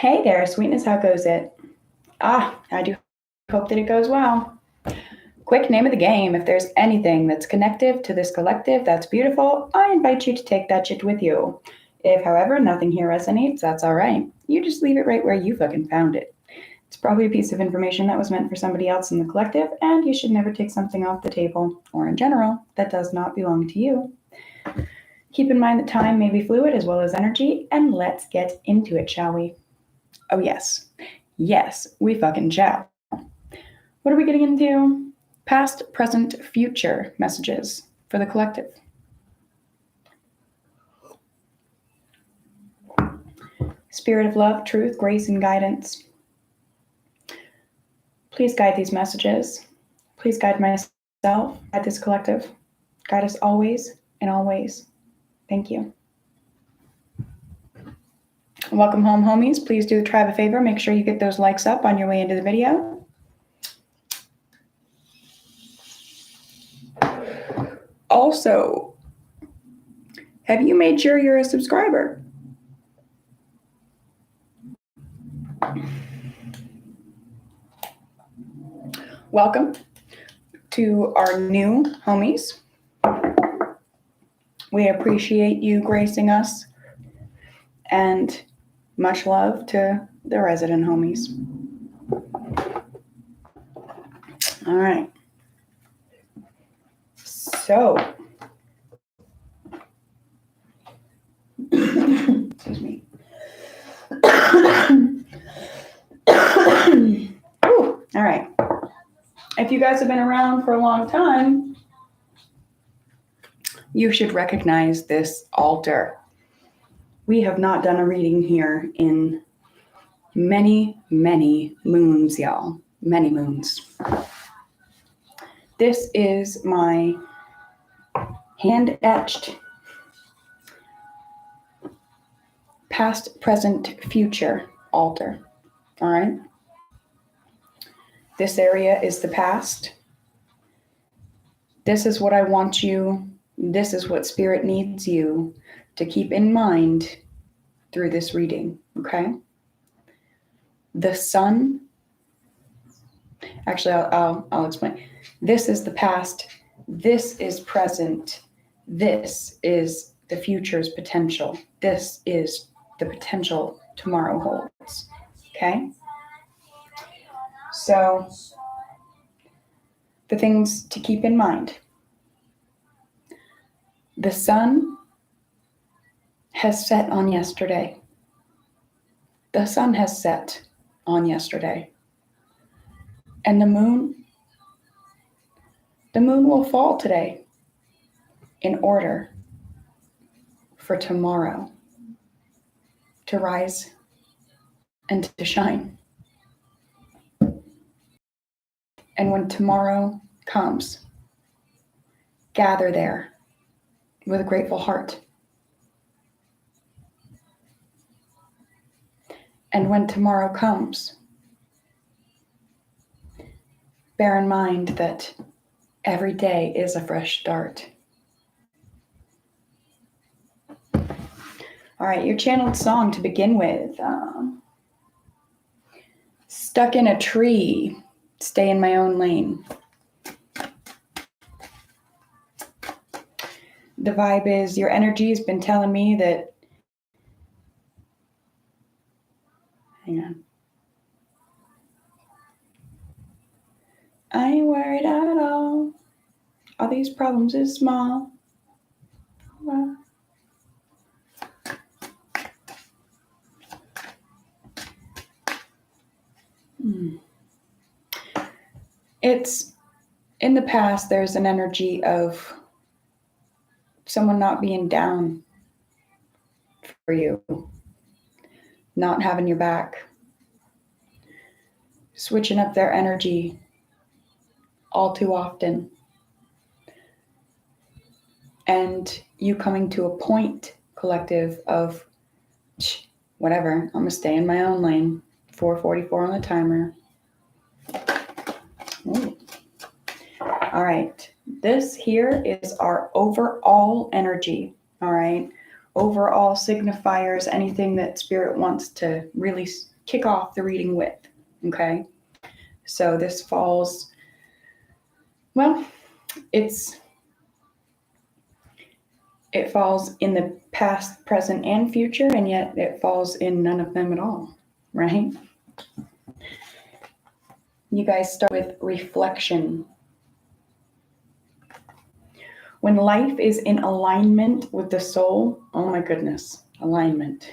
Hey there, sweetness, how goes it? I do hope that it goes well. Quick name of the game. If there's anything that's connective to this collective that's beautiful, I invite you to take that shit with you. If, however, nothing here resonates, that's all right. You just leave it right where you fucking found it. It's probably a piece of information that was meant for somebody else in the collective, and you should never take something off the table, or in general, that does not belong to you. Keep in mind that time may be fluid as well as energy, and let's get into it, shall we? Oh, yes. Yes, we fucking shall. What are we getting into? Past, present, future messages for the collective. Spirit of love, truth, grace, and guidance. Please guide these messages. Please guide myself, guide this collective. Guide us always and always. Thank you. Welcome home, homies. Please do the tribe a favor. Make sure you get those likes up on your way into the video. Also, have you made sure you're a subscriber? Welcome to our new homies. We appreciate you gracing us, and much love to the resident homies. All right. So, excuse me. Ooh, all right. If you guys have been around for a long time, you should recognize this altar. We have not done a reading here in many, many moons, y'all. Many moons. This is my hand-etched past, present, future altar. All right? This area is the past. This is what I want you, this is what Spirit needs you to keep in mind through this reading, okay? The sun, actually, I'll explain. This is the past. This is present. This is the future's potential. This is the potential tomorrow holds, okay? So, the things to keep in mind. The sun has set on yesterday. The sun has set on yesterday. And the moon will fall today in order for tomorrow to rise and to shine. And when tomorrow comes, gather there with a grateful heart. And when tomorrow comes, bear in mind that every day is a fresh start. All right, your channeled song to begin with. Stuck in a tree, stay in my own lane. The vibe is your energy has been telling me that, hang on. I ain't worried at all. All these problems is small. Well, It's in the past, there's an energy of someone not being down for you, not having your back, switching up their energy all too often, and you coming to a point, collective, of whatever, I'm gonna stay in my own lane. 4:44 on the timer. Ooh. All right, this here is our overall energy. All right, overall signifiers, anything that Spirit wants to really kick off the reading with. Okay. So this falls, well, it falls in the past, present, and future, and yet it falls in none of them at all, right? You guys start with reflection. When life is in alignment with the soul, oh my goodness, alignment.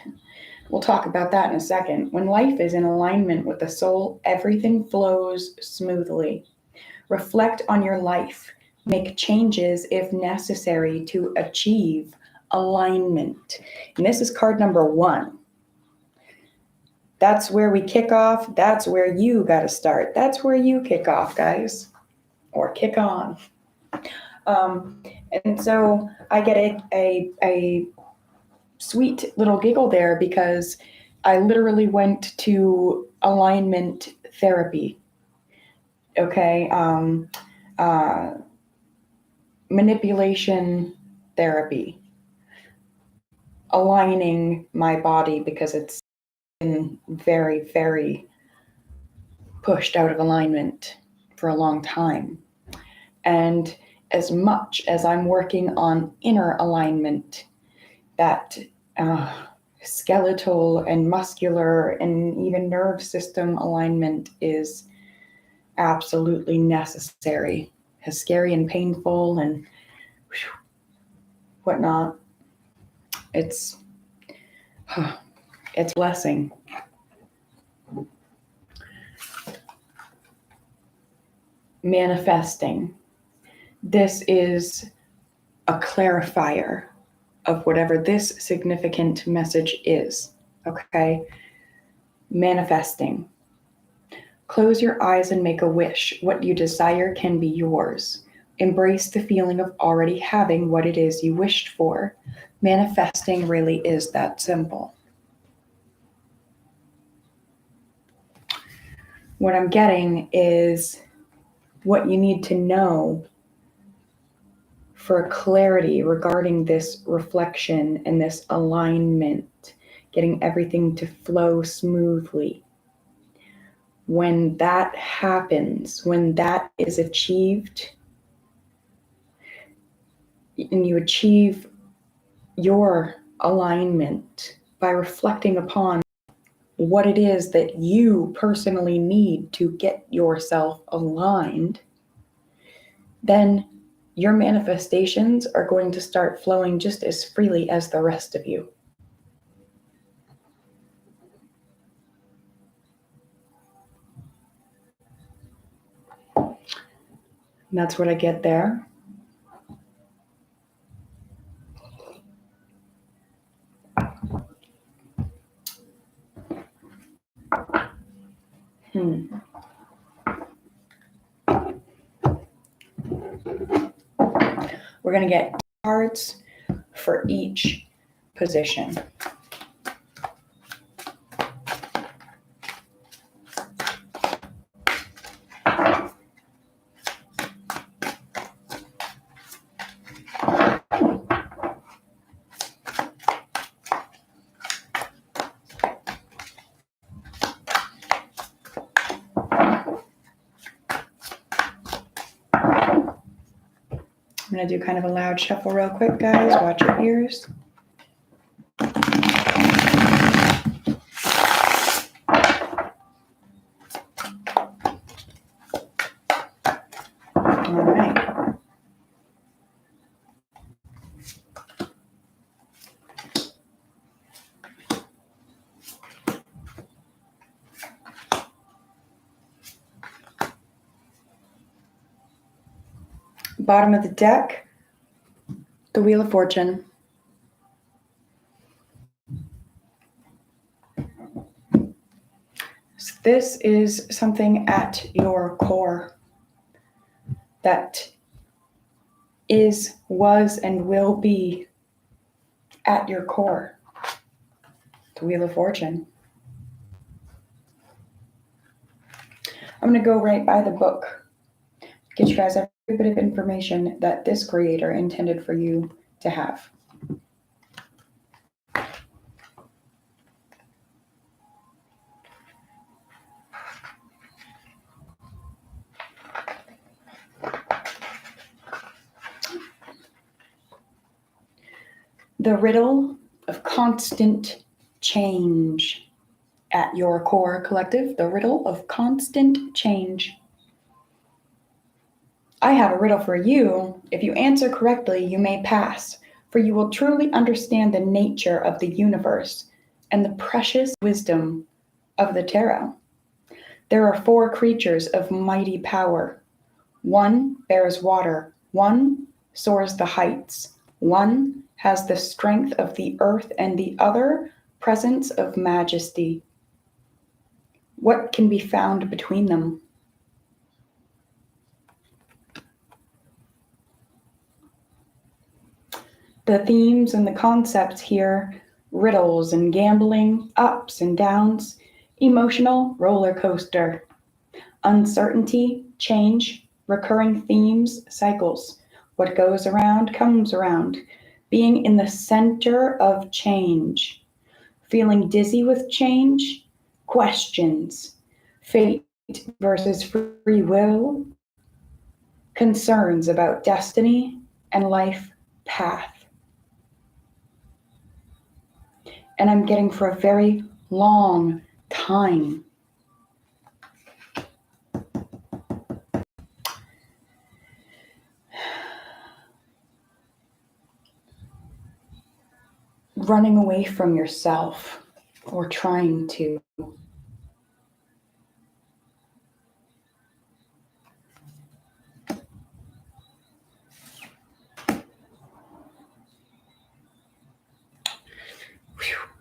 We'll talk about that in a second. When life is in alignment with the soul, everything flows smoothly. Reflect on your life. Make changes if necessary to achieve alignment. And this is card number 1. That's where we kick off. That's where you got to start. That's where you kick off, guys, or kick on. And so I get a sweet little giggle there because I literally went to alignment therapy. Okay. Manipulation therapy. Aligning my body because it's been very, very pushed out of alignment for a long time. And as much as I'm working on inner alignment, that skeletal and muscular and even nerve system alignment is absolutely necessary. As scary and painful and whatnot, it's a blessing. Manifesting. This is a clarifier of whatever this significant message is, okay? Manifesting. Close your eyes and make a wish. What you desire can be yours. Embrace the feeling of already having what it is you wished for. Manifesting really is that simple. What I'm getting is what you need to know for clarity regarding this reflection and this alignment, getting everything to flow smoothly. When that happens, when that is achieved, and you achieve your alignment by reflecting upon what it is that you personally need to get yourself aligned, then your manifestations are going to start flowing just as freely as the rest of you. And that's what I get there. We're going to get cards for each position. I'm going to do kind of a loud shuffle real quick, guys. Watch your ears. All right. Bottom of the deck, the Wheel of Fortune. So this is something at your core that is, was, and will be at your core. The Wheel of Fortune. I'm going to go right by the book. Get you guys every bit of information that this creator intended for you to have. The riddle of constant change at your core, collective. The riddle of constant change. I have a riddle for you. If you answer correctly, you may pass, for you will truly understand the nature of the universe and the precious wisdom of the tarot. There are 4 creatures of mighty power. 1 bears water, 1 soars the heights, 1 has the strength of the earth, and the other presence of majesty. What can be found between them? The themes and the concepts here: riddles and gambling, ups and downs, emotional roller coaster, uncertainty, change, recurring themes, cycles. What goes around comes around. Being in the center of change. Feeling dizzy with change, questions, fate versus free will, concerns about destiny and life path. And I'm getting for a very long time. Running away from yourself or trying to.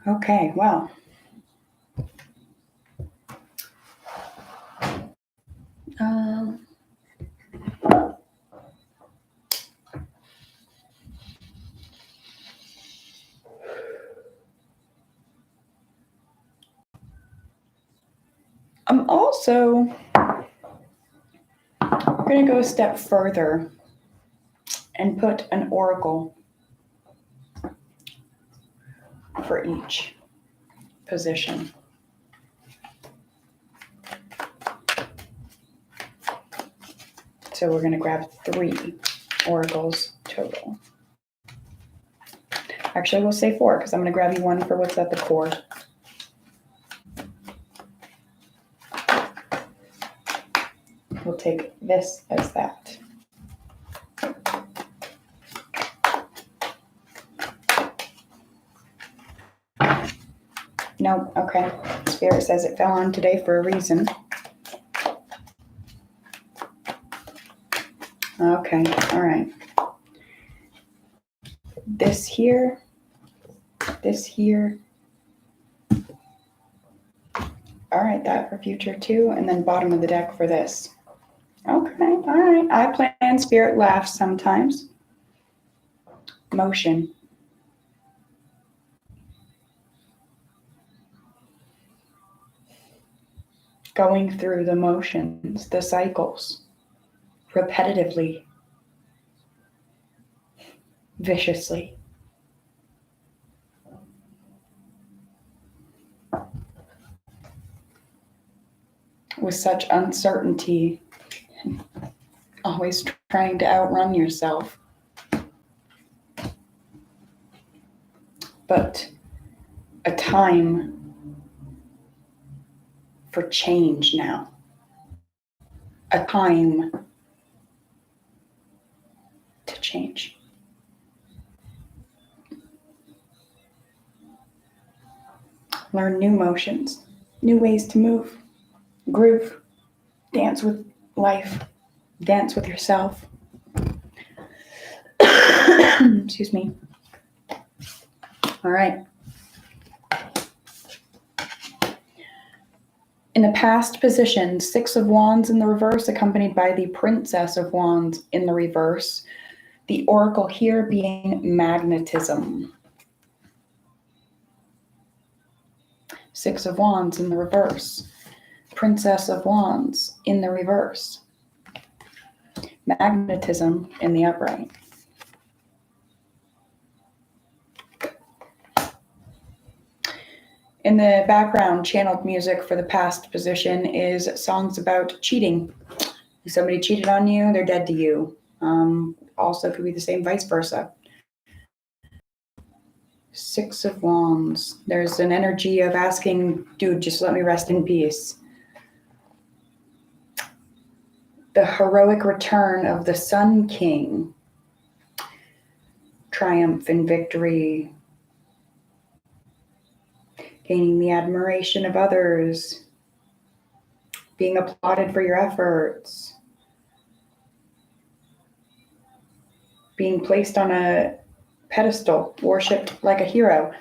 Okay, well. I'm also going to go a step further and put an oracle for each position. So we're going to grab 3 oracles total. Actually, we'll say 4 because I'm going to grab you 1 for what's at the core. We'll take this as that. No, okay. Spirit says it fell on today for a reason. Okay, all right. This here. All right, that for future too, and then bottom of the deck for this. Okay, all right. I plan Spirit laughs sometimes. Motion. Going through the motions, the cycles, repetitively, viciously. With such uncertainty, always trying to outrun yourself. But a time for change now. A time to change. Learn new motions, new ways to move, groove, dance with life, dance with yourself. Excuse me. All right. In the past position, 6 of Wands in the reverse, accompanied by the Princess of Wands in the reverse. The oracle here being magnetism. 6 of Wands in the reverse. Princess of Wands in the reverse. Magnetism in the upright. In the background, channeled music for the past position is songs about cheating. If somebody cheated on you, they're dead to you. Also could be the same vice versa. Six of Wands. There's an energy of asking, dude, just let me rest in peace. The heroic return of the Sun King. Triumph and victory. Gaining the admiration of others. Being applauded for your efforts. Being placed on a pedestal, worshipped like a hero.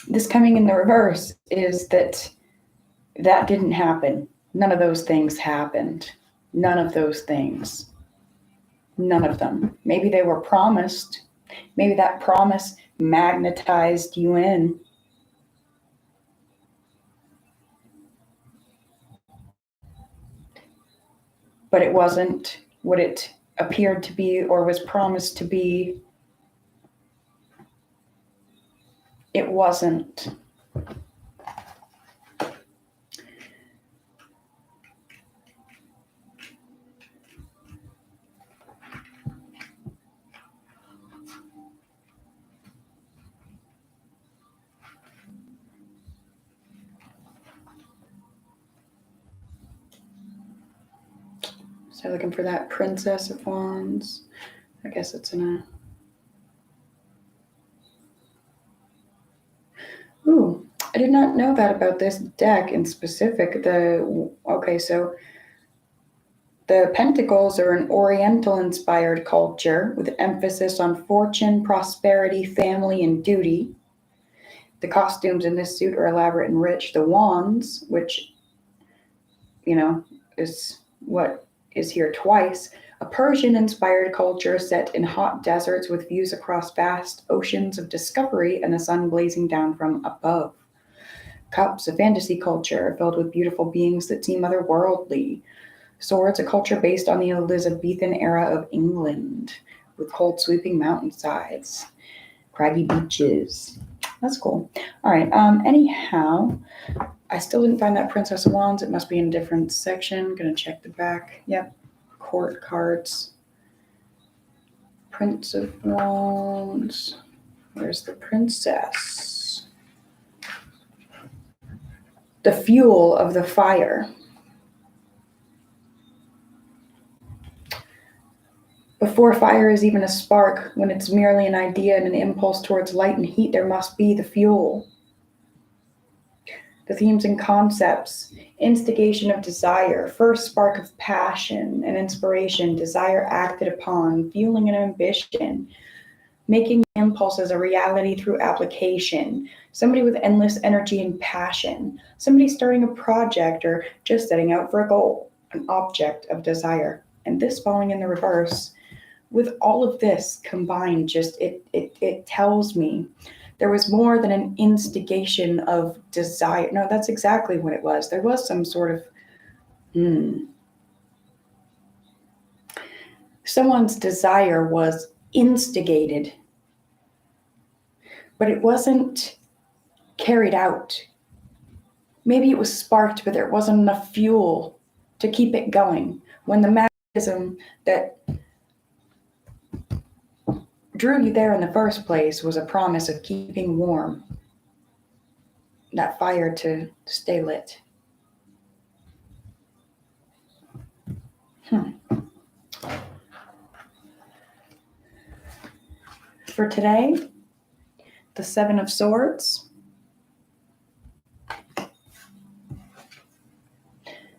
This coming in the reverse is that didn't happen. None of those things happened. None of those things. None of them. Maybe they were promised. Maybe that promise magnetized you in. But it wasn't what it appeared to be or was promised to be. It wasn't. So looking for that Princess of Wands. I guess it's in a... Ooh, I did not know that about this deck in specific. So the Pentacles are an Oriental-inspired culture with emphasis on fortune, prosperity, family, and duty. The costumes in this suit are elaborate and rich. The Wands, which, is what is here twice, a Persian-inspired culture set in hot deserts with views across vast oceans of discovery and the sun blazing down from above. Cups, a fantasy culture filled with beautiful beings that seem otherworldly. Swords, a culture based on the Elizabethan era of England, with cold sweeping mountainsides, craggy beaches. That's cool. All right. Anyhow, I still didn't find that Princess of Wands. It must be in a different section. Gonna check the back. Yep. Court cards. Prince of Wands. Where's the princess? The fuel of the fire. Before fire is even a spark, when it's merely an idea and an impulse towards light and heat, there must be the fuel. The themes and concepts: instigation of desire, first spark of passion and inspiration, desire acted upon, fueling an ambition, making impulses a reality through application, somebody with endless energy and passion, somebody starting a project or just setting out for a goal, an object of desire. And this falling in the reverse, with all of this combined, just it tells me there was more than an instigation of desire. No, that's exactly what it was. There was some sort of, someone's desire was instigated, but it wasn't carried out. Maybe it was sparked, but there wasn't enough fuel to keep it going. When the magnetism that drew you there in the first place was a promise of keeping warm, that fire to stay lit. For today, the Seven of Swords,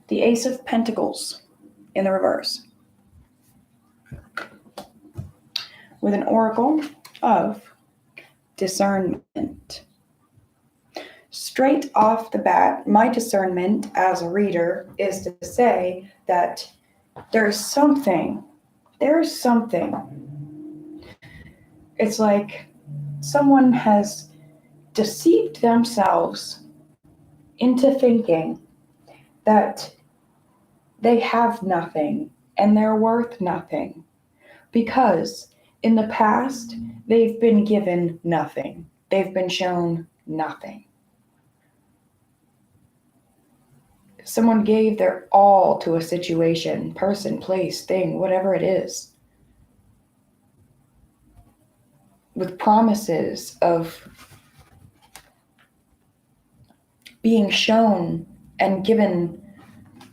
the Ace of Pentacles in the reverse, with an oracle of discernment. Straight off the bat, my discernment as a reader is to say that there's something. It's like someone has deceived themselves into thinking that they have nothing and they're worth nothing, because in the past, they've been given nothing. They've been shown nothing. Someone gave their all to a situation, person, place, thing, whatever it is. with promises of being shown and given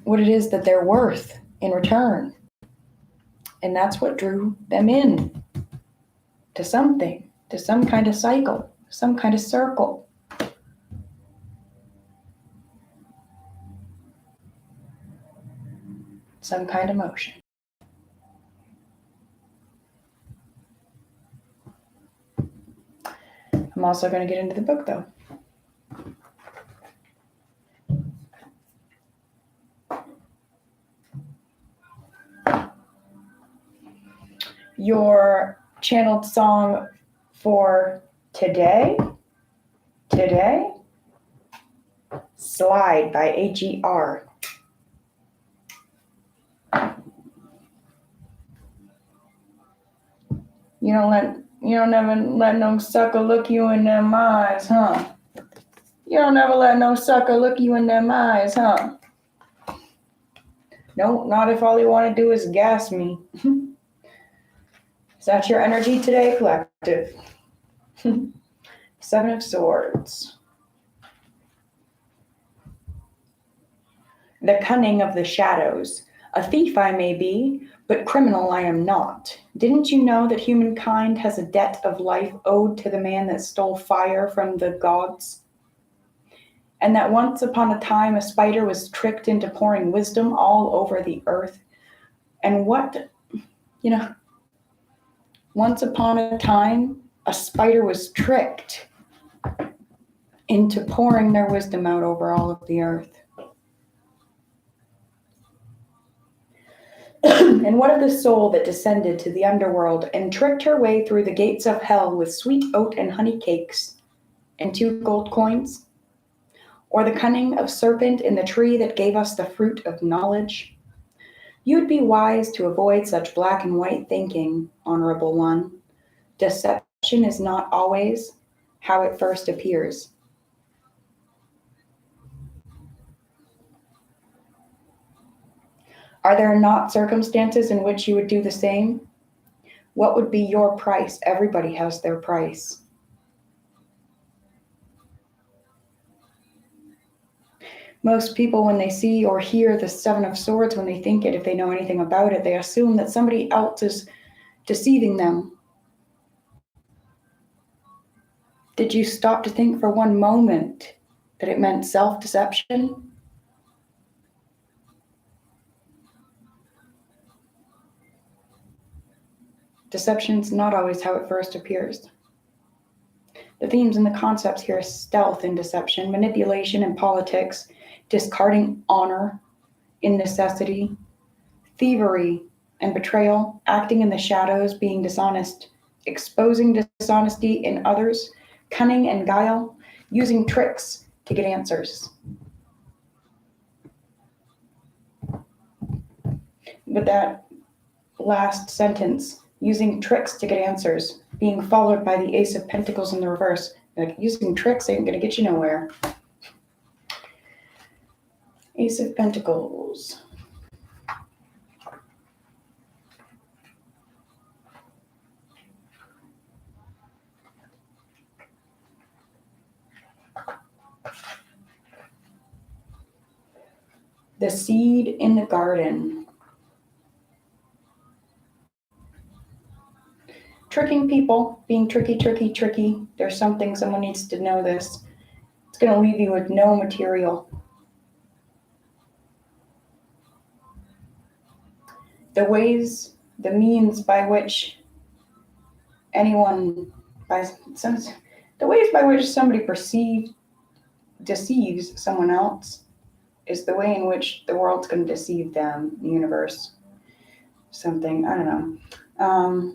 what it is that they're worth in return. And that's what drew them in to something, to some kind of cycle, some kind of circle. Some kind of motion. I'm also going to get into the book, though. Your channeled song for today, Slide by AGR. You don't never let no sucker look you in them eyes, huh? You don't never let no sucker look you in them eyes, huh? No, not if all you want to do is gas me. Is that your energy today, collective? Seven of Swords. The cunning of the shadows. A thief I may be, but criminal I am not. Didn't you know that humankind has a debt of life owed to the man that stole fire from the gods? And that once upon a time a spider was tricked into pouring wisdom all over the earth. And once upon a time a spider was tricked into pouring their wisdom out over all of the earth. And what of the soul that descended to the underworld and tricked her way through the gates of hell with sweet oat and honey cakes and 2 gold coins? Or the cunning of serpent in the tree that gave us the fruit of knowledge? You'd be wise to avoid such black and white thinking, honorable one. Deception is not always how it first appears. Are there not circumstances in which you would do the same? What would be your price? Everybody has their price. Most people, when they see or hear the Seven of Swords, when they think it, if they know anything about it, they assume that somebody else is deceiving them. Did you stop to think for one moment that it meant self-deception? Deception's not always how it first appears. The themes and the concepts here are stealth in deception, manipulation in politics, discarding honor in necessity, thievery and betrayal, acting in the shadows, being dishonest, exposing dishonesty in others, cunning and guile, using tricks to get answers. But that last sentence, using tricks to get answers, being followed by the Ace of Pentacles in the reverse. Like, using tricks ain't going to get you nowhere. Ace of Pentacles. The seed in the garden. Tricking people, being tricky. There's something, someone needs to know this. It's going to leave you with no material. The means by which somebody deceives someone else is the way in which the world's going to deceive them, the universe. Something, I don't know.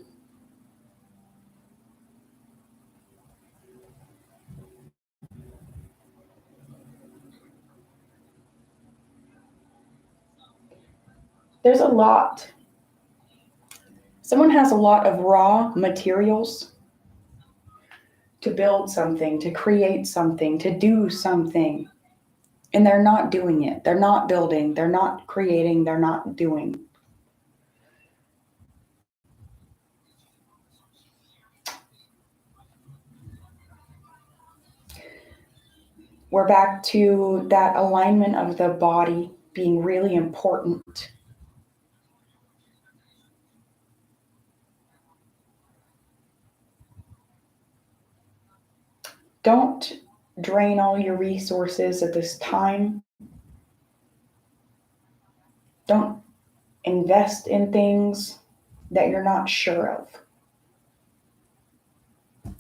There's a lot. Someone has a lot of raw materials to build something, to create something, to do something. And they're not doing it. They're not building. They're not creating. They're not doing. We're back to that alignment of the body being really important. Don't drain all your resources at this time. Don't invest in things that you're not sure of.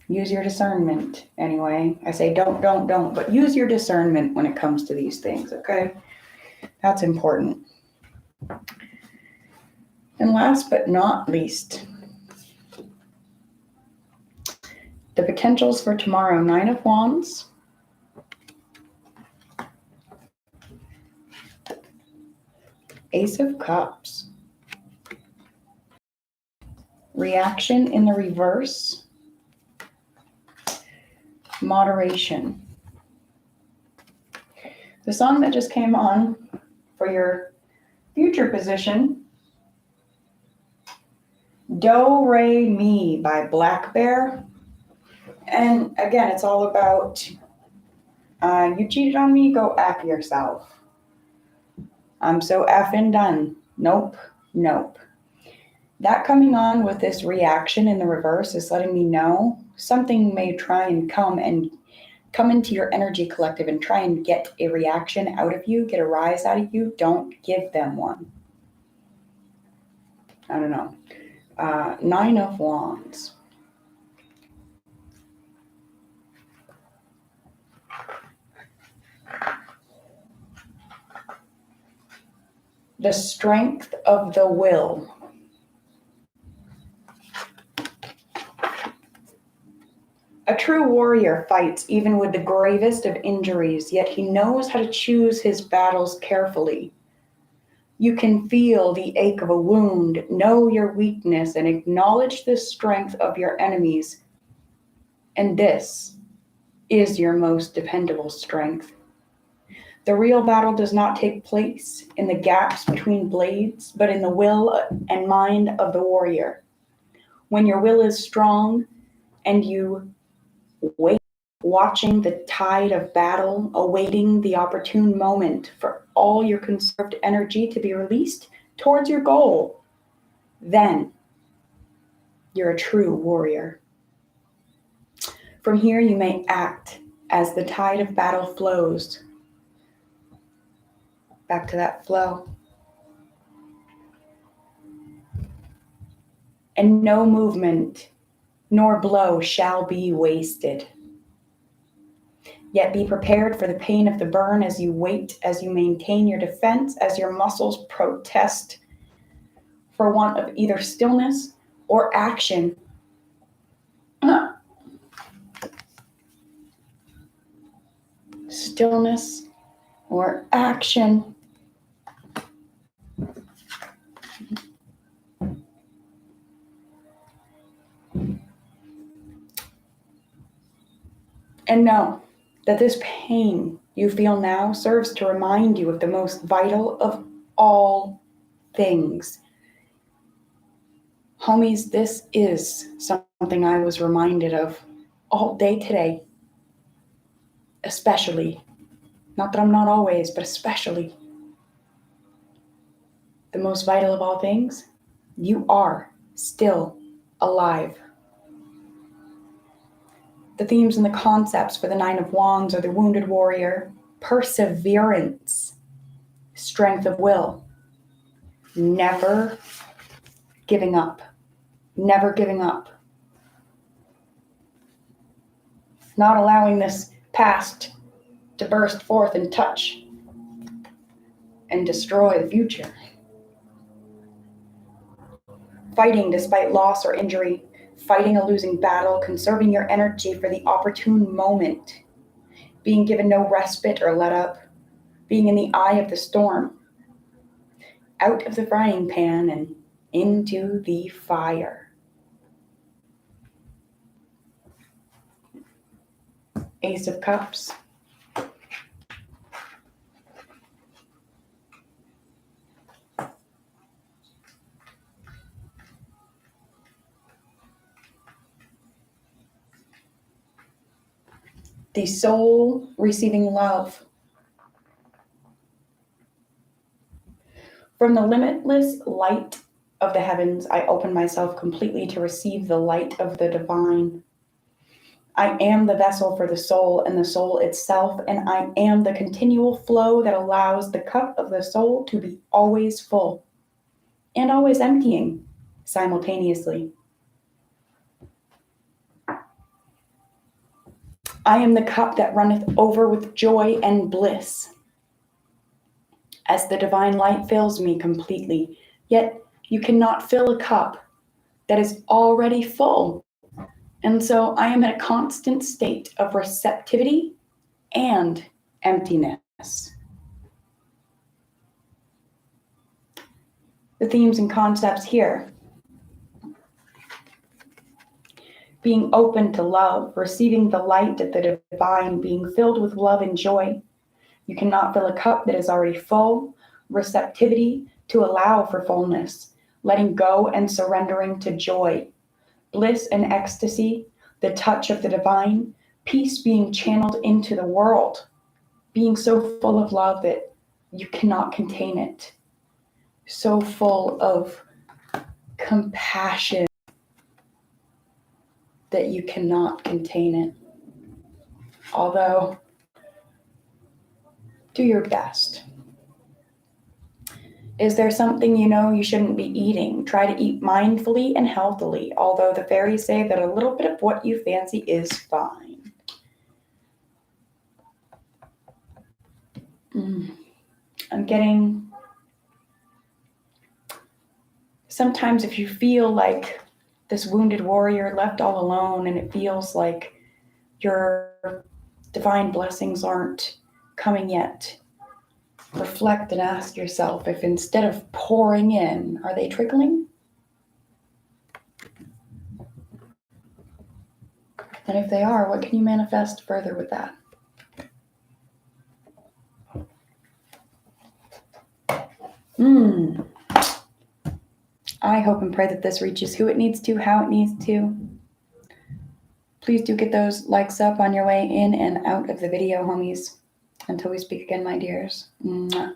Use your discernment anyway. I say don't, but use your discernment when it comes to these things, okay? That's important. And last but not least, the potentials for tomorrow: Nine of Wands, Ace of Cups, reaction in the reverse, moderation. The song that just came on for your future position, Do Re Mi by Black Bear. And again, it's all about you cheated on me, go F yourself. I'm so effing done. Nope, nope. That coming on with this reaction in the reverse is letting me know something may try and come into your energy collective and try and get a reaction out of you, get a rise out of you. Don't give them one. I don't know. Nine of Wands. The strength of the will. A true warrior fights even with the gravest of injuries, yet he knows how to choose his battles carefully. You can feel the ache of a wound, know your weakness, and acknowledge the strength of your enemies. And this is your most dependable strength. The real battle does not take place in the gaps between blades, but in the will and mind of the warrior. When your will is strong and you wait, watching the tide of battle, awaiting the opportune moment for all your conserved energy to be released towards your goal, then you're a true warrior. From here, you may act as the tide of battle flows. Back to that flow. And no movement nor blow shall be wasted. Yet be prepared for the pain of the burn as you wait, as you maintain your defense, as your muscles protest for want of either stillness or action. Stillness or action. And know that this pain you feel now serves to remind you of the most vital of all things. Homies, this is something I was reminded of all day today, especially. Not that I'm not always, but especially. The most vital of all things, you are still alive. The themes and the concepts for the Nine of Wands are the wounded warrior, perseverance, strength of will, never giving up, never giving up, not allowing this past to burst forth and touch and destroy the future, fighting despite loss or injury, fighting a losing battle, conserving your energy for the opportune moment, being given no respite or let up, being in the eye of the storm, out of the frying pan and into the fire. Ace of Cups. the soul receiving love. From the limitless light of the heavens, I open myself completely to receive the light of the divine. I am the vessel for the soul and the soul itself, and I am the continual flow that allows the cup of the soul to be always full and always emptying simultaneously. I am the cup that runneth over with joy and bliss, as the divine light fills me completely. Yet you cannot fill a cup that is already full. And so I am in a constant state of receptivity and emptiness. The themes and concepts here: being open to love, receiving the light of the divine, being filled with love and joy. You cannot fill a cup that is already full. Receptivity to allow for fullness, letting go and surrendering to joy, bliss and ecstasy, the touch of the divine, peace being channeled into the world, being so full of love that you cannot contain it, so full of compassion that you cannot contain it. Although, do your best. Is there something you know you shouldn't be eating? Try to eat mindfully and healthily, although the fairies say that a little bit of what you fancy is fine. I'm getting, sometimes if you feel like this wounded warrior left all alone and it feels like your divine blessings aren't coming yet, reflect and ask yourself if instead of pouring in, are they trickling? And if they are, what can you manifest further with that? I hope and pray that this reaches who it needs to, how it needs to. Please do get those likes up on your way in and out of the video, homies. Until we speak again, my dears. Mwah.